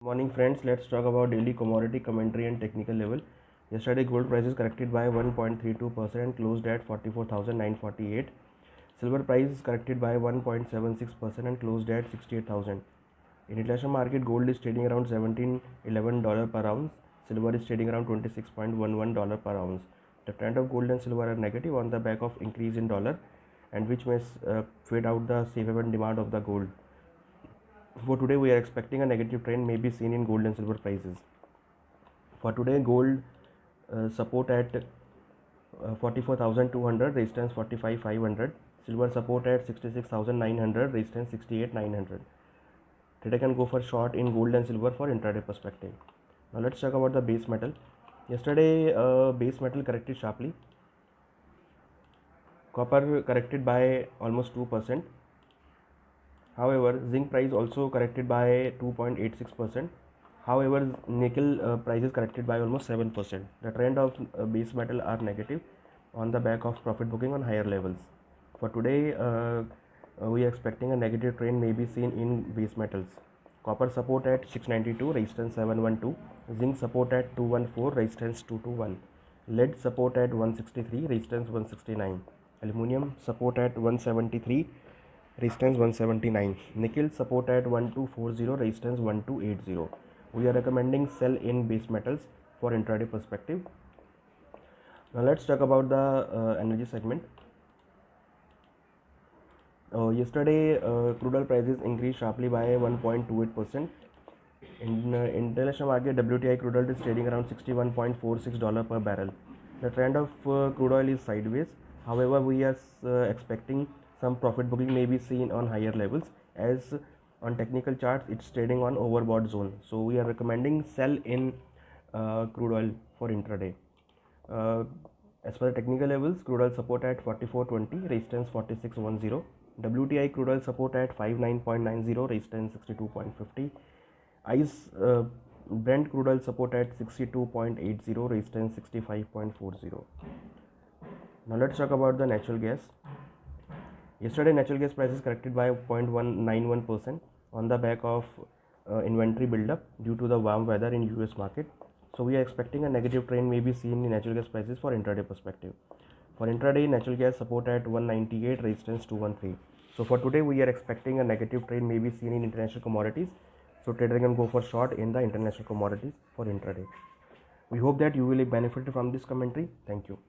Morning friends, let's talk about daily commodity commentary and technical level. Yesterday gold prices corrected by 1.32% and closed at 44,948. Silver price corrected by 1.76% and closed at 68,000. In international market, gold is trading around $1711 per ounce. Silver is trading around $26.11 per ounce. The trend of gold and silver are negative on the back of increase in dollar, and which may fade out the safe haven demand of the gold. For today, we are expecting a negative trend may be seen in gold and silver prices. For today, gold support at 44,200, resistance 45,500. Silver support at 66,900, resistance 68,900. Today can go for short in gold and silver for intraday perspective. Now let's talk about the base metal. Yesterday, base metal corrected sharply. Copper corrected by almost 2%. However, zinc price also corrected by 2.86%. However, nickel prices corrected by almost 7%. The trend of base metal are negative on the back of profit booking on higher levels. For today, we are expecting a negative trend may be seen in base metals. Copper support at 692, resistance 712. Zinc support at 214, resistance 221. Lead support at 163, resistance 169. Aluminium support at 173, resistance 179. Nickel support at 1240, resistance 1280. We are recommending sell in base metals for intraday perspective. Now let's talk about the energy segment. Yesterday, crude oil prices increased sharply by 1.28%. In international market, WTI crude oil is trading around $61.46 per barrel. The trend of crude oil is sideways. However, we are expecting some profit booking may be seen on higher levels, as on technical charts it's trading on overbought zone. So we are recommending sell in crude oil for intraday. As per the technical levels, crude oil support at 44.20, resistance 46.10. WTI crude oil support at 59.90, resistance 62.50. ICE Brent crude oil support at 62.80, resistance 65.40. Now let's talk about the natural gas. Yesterday, natural gas prices corrected by 0.191% on the back of inventory buildup due to the warm weather in US market. So we are expecting a negative trend may be seen in natural gas prices for intraday perspective. For intraday, natural gas support at 198, resistance 213. So for today, we are expecting a negative trend may be seen in international commodities. So trader can go for short in the international commodities for intraday. We hope that you will benefit from this commentary. Thank you.